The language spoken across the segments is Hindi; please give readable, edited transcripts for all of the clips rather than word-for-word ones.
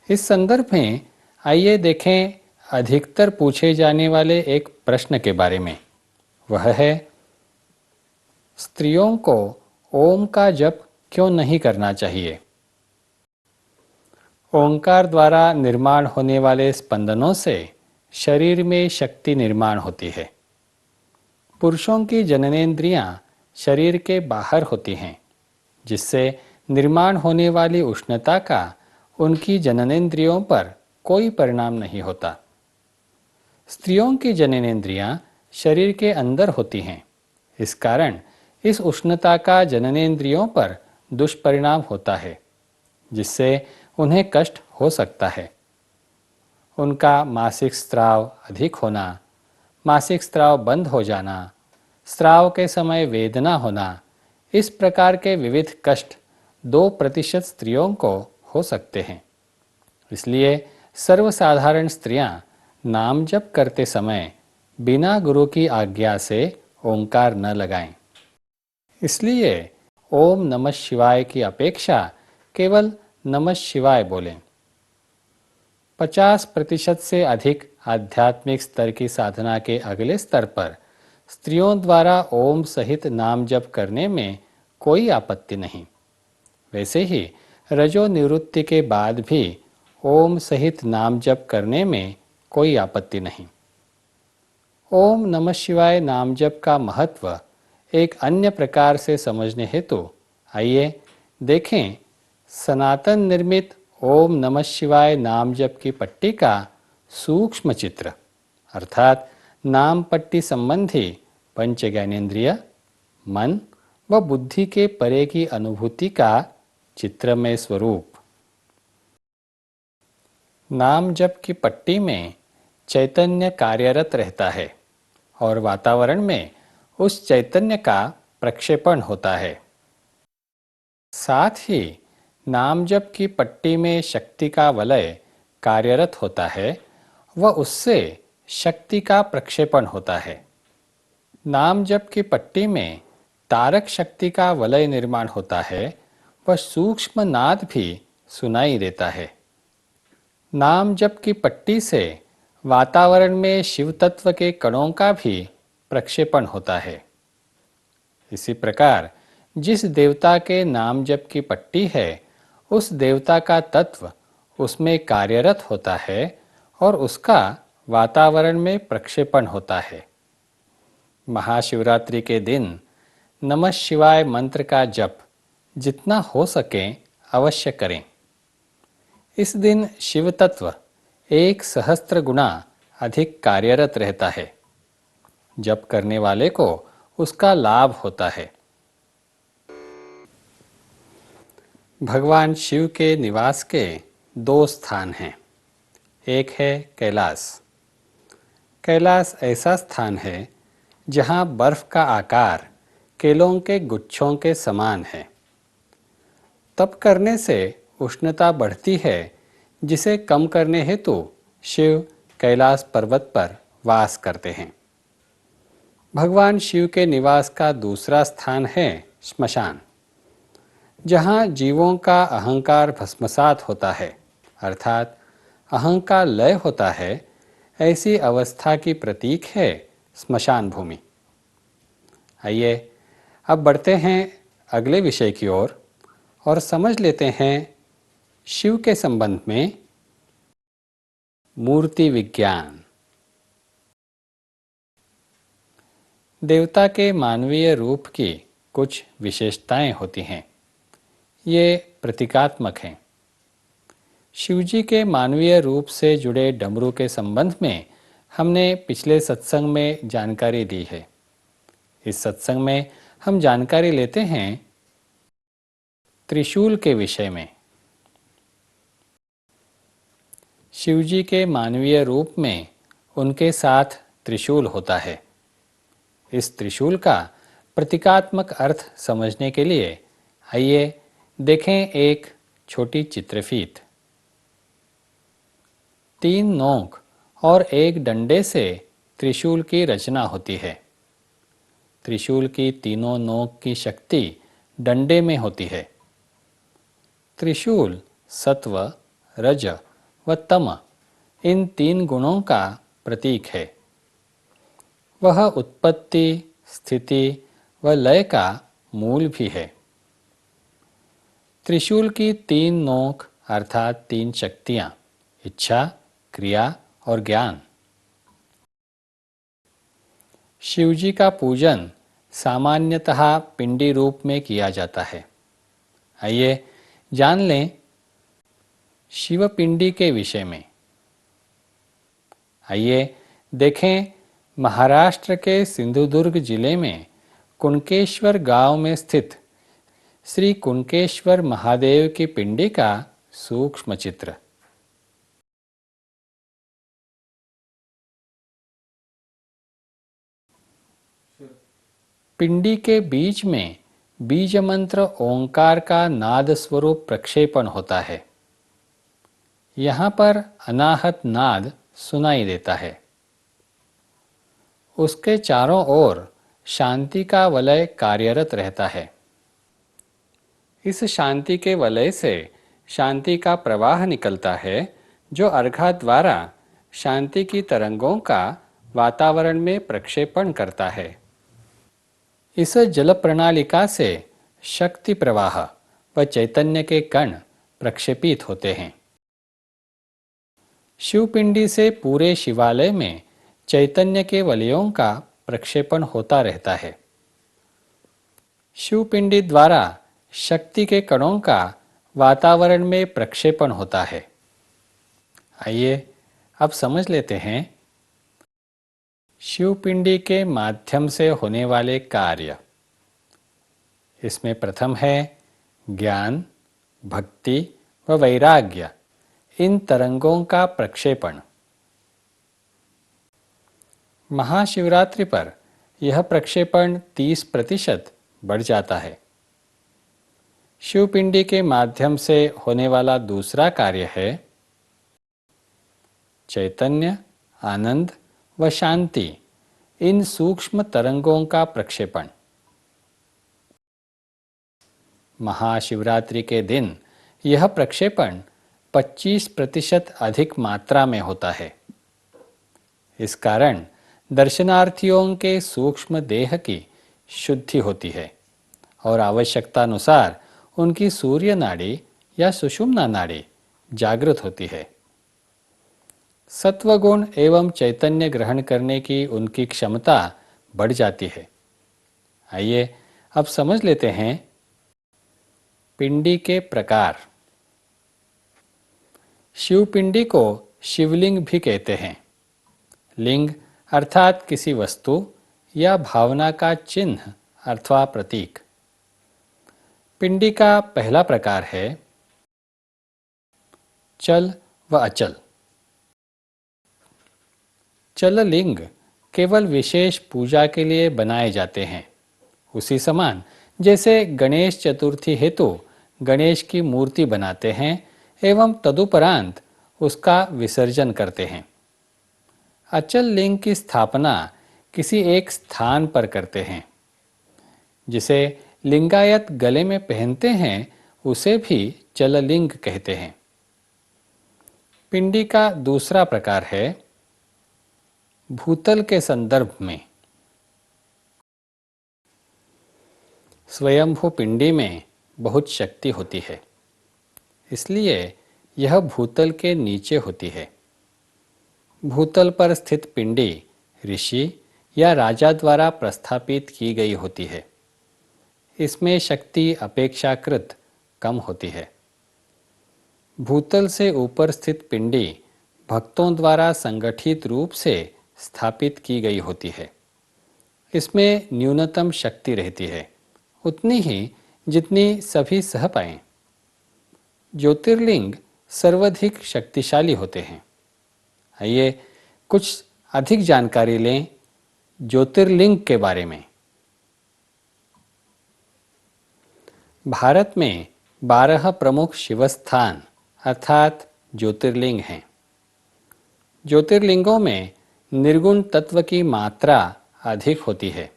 इस संदर्भ में आइए देखें अधिकतर पूछे जाने वाले एक प्रश्न के बारे में। वह है, स्त्रियों को ओम का जप क्यों नहीं करना चाहिए? ओंकार द्वारा निर्माण होने वाले स्पंदनों से शरीर में शक्ति निर्माण होती है। पुरुषों की जननेंद्रियां शरीर के बाहर होती हैं, जिससे निर्माण होने वाली उष्णता का उनकी जननेंद्रियों पर कोई परिणाम नहीं होता। स्त्रियों की जननेंद्रियां शरीर के अंदर होती हैं। इस कारण इस उष्णता का जननेंद्रियों पर दुष्परिणाम होता है, जिससे उन्हें कष्ट हो सकता है। उनका मासिक स्राव अधिक होना, मासिक स्राव बंद हो जाना, स्राव के समय वेदना होना, इस प्रकार के विविध कष्ट 2% स्त्रियों को हो सकते हैं। इसलिए सर्वसाधारण स्त्रियां नाम जप करते समय बिना गुरु की आज्ञा से ओंकार न लगाएं। इसलिए ओम नमः शिवाय की अपेक्षा केवल नमः शिवाय बोलें। 50% से अधिक आध्यात्मिक स्तर की साधना के अगले स्तर पर स्त्रियों द्वारा ओम सहित नाम जप करने में कोई आपत्ति नहीं। वैसे ही रजो निवृत्ति के बाद भी ओम सहित नाम जप करने में कोई आपत्ति नहीं। ओम नमः शिवाय नाम जप का महत्व एक अन्य प्रकार से समझने हेतु आइए देखें सनातन निर्मित ओम नमः शिवाय नाम जप की पट्टी का सूक्ष्म चित्र, अर्थात नाम पट्टी संबंधी पंच ज्ञानेंद्रिय, मन व बुद्धि के परे की अनुभूति का चित्रमय स्वरूप। नाम जप की पट्टी में चैतन्य कार्यरत रहता है और वातावरण में उस चैतन्य का प्रक्षेपण होता है। साथ ही नाम जप की पट्टी में शक्ति का वलय कार्यरत होता है व उससे शक्ति का प्रक्षेपण होता है। नाम जप की पट्टी में तारक शक्ति का वलय निर्माण होता है व सूक्ष्म नाद भी सुनाई देता है। नाम जप की पट्टी से वातावरण में शिव तत्व के कणों का भी प्रक्षेपण होता है। इसी प्रकार जिस देवता के नाम जप की पट्टी है, उस देवता का तत्व उसमें कार्यरत होता है और उसका वातावरण में प्रक्षेपण होता है। महाशिवरात्रि के दिन नमः शिवाय मंत्र का जप जितना हो सके अवश्य करें। इस दिन शिव तत्व 1 सहस्त्र गुना अधिक कार्यरत रहता है। जप करने वाले को उसका लाभ होता है। भगवान शिव के निवास के 2 स्थान हैं। एक है कैलाश। कैलाश ऐसा स्थान है जहाँ बर्फ का आकार केलों के गुच्छों के समान है। तप करने से उष्णता बढ़ती है, जिसे कम करने हेतु शिव कैलाश पर्वत पर वास करते हैं। भगवान शिव के निवास का दूसरा स्थान है श्मशान, जहाँ जीवों का अहंकार भस्मसात होता है, अर्थात अहंकार लय होता है। ऐसी अवस्था की प्रतीक है श्मशान भूमि। आइए अब बढ़ते हैं अगले विषय की ओर और समझ लेते हैं शिव के संबंध में मूर्ति विज्ञान। देवता के मानवीय रूप की कुछ विशेषताएं होती हैं। ये प्रतीकात्मक हैं। शिवजी के मानवीय रूप से जुड़े डमरू के संबंध में हमने पिछले सत्संग में जानकारी दी है। इस सत्संग में हम जानकारी लेते हैं त्रिशूल के विषय में। शिवजी के मानवीय रूप में उनके साथ त्रिशूल होता है। इस त्रिशूल का प्रतीकात्मक अर्थ समझने के लिए आइए देखें एक छोटी चित्रफीत। 3 नोक और एक डंडे से त्रिशूल की रचना होती है। त्रिशूल की तीनों नोक की शक्ति डंडे में होती है। त्रिशूल सत्व, रज व तम इन 3 गुणों का प्रतीक है। वह उत्पत्ति, स्थिति व लय का मूल भी है। त्रिशूल की 3 नोक अर्थात 3 शक्तियां, इच्छा, क्रिया और ज्ञान। शिवजी का पूजन सामान्यतः पिंडी रूप में किया जाता है। आइए जान लें शिव पिंडी के विषय में। आइए देखें महाराष्ट्र के सिंधुदुर्ग जिले में कुणकेश्वर गांव में स्थित श्री कुणकेश्वर महादेव की पिंडी का सूक्ष्म चित्र। पिंडी के बीच में बीज मंत्र ओंकार का नाद स्वरूप प्रक्षेपण होता है। यहाँ पर अनाहत नाद सुनाई देता है। उसके चारों ओर शांति का वलय कार्यरत रहता है। इस शांति के वलय से शांति का प्रवाह निकलता है जो अर्घा द्वारा शांति की तरंगों का वातावरण में प्रक्षेपण करता है। इस जल प्रणालिका से शक्ति प्रवाह व चैतन्य के कण प्रक्षेपित होते हैं। शिवपिंडी से पूरे शिवालय में चैतन्य के वलयों का प्रक्षेपण होता रहता है। शिवपिंडी द्वारा शक्ति के कणों का वातावरण में प्रक्षेपण होता है। आइए अब समझ लेते हैं शिवपिंडी के माध्यम से होने वाले कार्य। इसमें प्रथम है ज्ञान, भक्ति व वैराग्य, इन तरंगों का प्रक्षेपण। महाशिवरात्रि पर यह प्रक्षेपण 30% बढ़ जाता है। शिवपिंडी के माध्यम से होने वाला दूसरा कार्य है चैतन्य, आनंद व शांति, इन सूक्ष्म तरंगों का प्रक्षेपण। महाशिवरात्रि के दिन यह प्रक्षेपण 25% अधिक मात्रा में होता है। इस कारण दर्शनार्थियों के सूक्ष्म देह की शुद्धि होती है और आवश्यकतानुसार उनकी सूर्य नाड़ी या सुषुम्ना नाड़ी जागृत होती है। सत्वगुण एवं चैतन्य ग्रहण करने की उनकी क्षमता बढ़ जाती है। आइए अब समझ लेते हैं पिंडी के प्रकार। शिवपिंडी को शिवलिंग भी कहते हैं। लिंग अर्थात किसी वस्तु या भावना का चिन्ह अथवा प्रतीक। पिंडी का पहला प्रकार है चल व अचल। चल लिंग केवल विशेष पूजा के लिए बनाए जाते हैं, उसी समान जैसे गणेश चतुर्थी हेतु गणेश की मूर्ति बनाते हैं एवं तदुपरांत उसका विसर्जन करते हैं। अचल लिंग की स्थापना किसी एक स्थान पर करते हैं। जिसे लिंगायत गले में पहनते हैं उसे भी चल लिंग कहते हैं। पिंडी का दूसरा प्रकार है भूतल के संदर्भ में। स्वयंभू पिंडी में बहुत शक्ति होती है, इसलिए यह भूतल के नीचे होती है। भूतल पर स्थित पिंडी ऋषि या राजा द्वारा प्रस्थापित की गई होती है। इसमें शक्ति अपेक्षाकृत कम होती है। भूतल से ऊपर स्थित पिंडी भक्तों द्वारा संगठित रूप से स्थापित की गई होती है। इसमें न्यूनतम शक्ति रहती है, उतनी ही जितनी सभी सह पाएं। ज्योतिर्लिंग सर्वाधिक शक्तिशाली होते हैं। आइए कुछ अधिक जानकारी लें ज्योतिर्लिंग के बारे में। भारत में 12 प्रमुख शिवस्थान अर्थात ज्योतिर्लिंग हैं। ज्योतिर्लिंगों में निर्गुण तत्व की मात्रा अधिक होती है,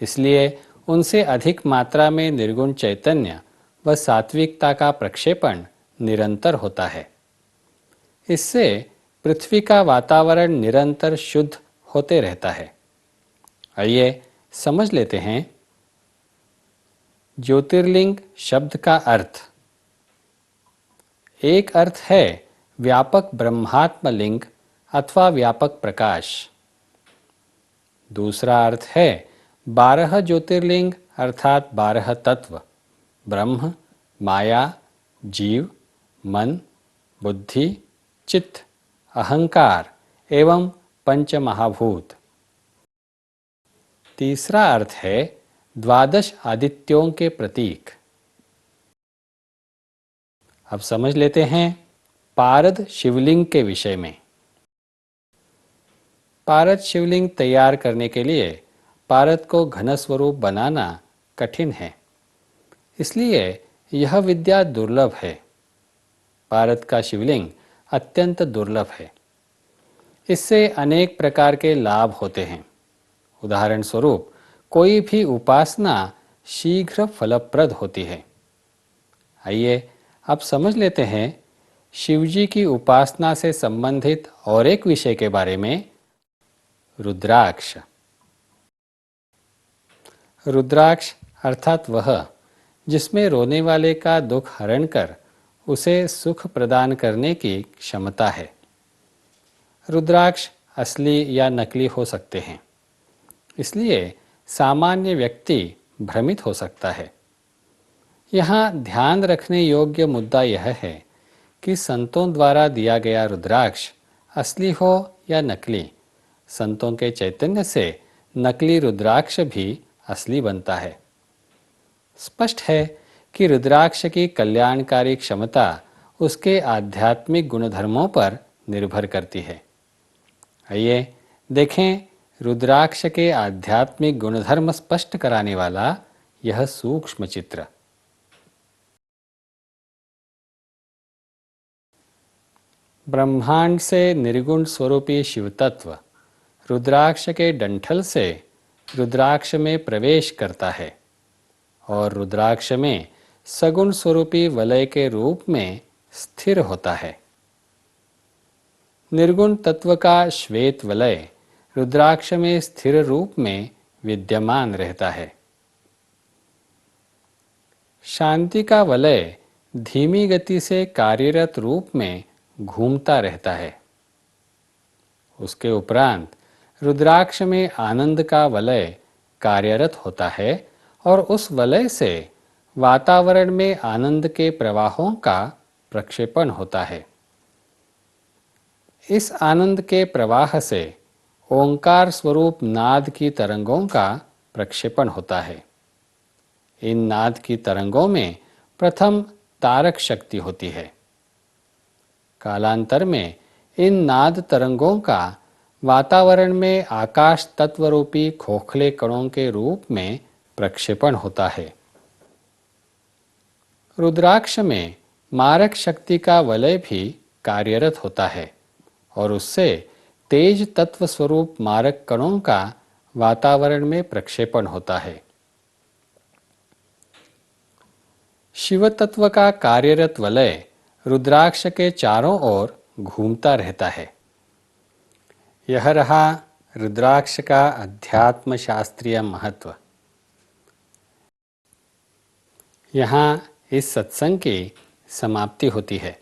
इसलिए उनसे अधिक मात्रा में निर्गुण चैतन्य व सात्विकता का प्रक्षेपण निरंतर होता है। इससे पृथ्वी का वातावरण निरंतर शुद्ध होते रहता है। आइए समझ लेते हैं ज्योतिर्लिंग शब्द का अर्थ। एक अर्थ है व्यापक ब्रह्मात्म लिंग अथवा व्यापक प्रकाश। दूसरा अर्थ है 12 ज्योतिर्लिंग अर्थात 12 तत्व, ब्रह्म, माया, जीव, मन, बुद्धि, चित्त, अहंकार एवं पंच महाभूत। तीसरा अर्थ है 12 आदित्यों के प्रतीक। अब समझ लेते हैं पारद शिवलिंग के विषय में। पारद शिवलिंग तैयार करने के लिए पारद को घन स्वरूप बनाना कठिन है, इसलिए यह विद्या दुर्लभ है। पारद का शिवलिंग अत्यंत दुर्लभ है। इससे अनेक प्रकार के लाभ होते हैं। उदाहरण स्वरूप कोई भी उपासना शीघ्र फलप्रद होती है। आइए अब समझ लेते हैं शिवजी की उपासना से संबंधित और एक विषय के बारे में, रुद्राक्ष। रुद्राक्ष अर्थात वह जिसमें रोने वाले का दुख हरण कर उसे सुख प्रदान करने की क्षमता है। रुद्राक्ष असली या नकली हो सकते हैं, इसलिए सामान्य व्यक्ति भ्रमित हो सकता है। यहाँ ध्यान रखने योग्य मुद्दा यह है कि संतों द्वारा दिया गया रुद्राक्ष असली हो या नकली, संतों के चैतन्य से नकली रुद्राक्ष भी असली बनता है। स्पष्ट है कि रुद्राक्ष की कल्याणकारी क्षमता उसके आध्यात्मिक गुणधर्मों पर निर्भर करती है। आइए देखें रुद्राक्ष के आध्यात्मिक गुणधर्म स्पष्ट कराने वाला यह सूक्ष्म चित्र। ब्रह्मांड से निर्गुण स्वरूपी शिव तत्व रुद्राक्ष के डंठल से रुद्राक्ष में प्रवेश करता है और रुद्राक्ष में सगुण स्वरूपी वलय के रूप में स्थिर होता है। निर्गुण तत्व का श्वेत वलय रुद्राक्ष में स्थिर रूप में विद्यमान रहता है। शांति का वलय धीमी गति से कार्यरत रूप में घूमता रहता है। उसके उपरांत रुद्राक्ष में आनंद का वलय कार्यरत होता है और उस वलय से वातावरण में आनंद के प्रवाहों का प्रक्षेपण होता है। इस आनंद के प्रवाह से ओंकार स्वरूप नाद की तरंगों का प्रक्षेपण होता है। इन नाद की तरंगों में प्रथम तारक शक्ति होती है। कालांतर में इन नाद तरंगों का वातावरण में आकाश तत्व रूपी खोखले कणों के रूप में प्रक्षेपण होता है। रुद्राक्ष में मारक शक्ति का वलय भी कार्यरत होता है और उससे तेज तत्व स्वरूप मारक कणों का वातावरण में प्रक्षेपण होता है। शिव तत्व का कार्यरत वलय रुद्राक्ष के चारों ओर घूमता रहता है। यह रहा रुद्राक्ष का अध्यात्म शास्त्रीय महत्व। यहाँ इस सत्संग की समाप्ति होती है।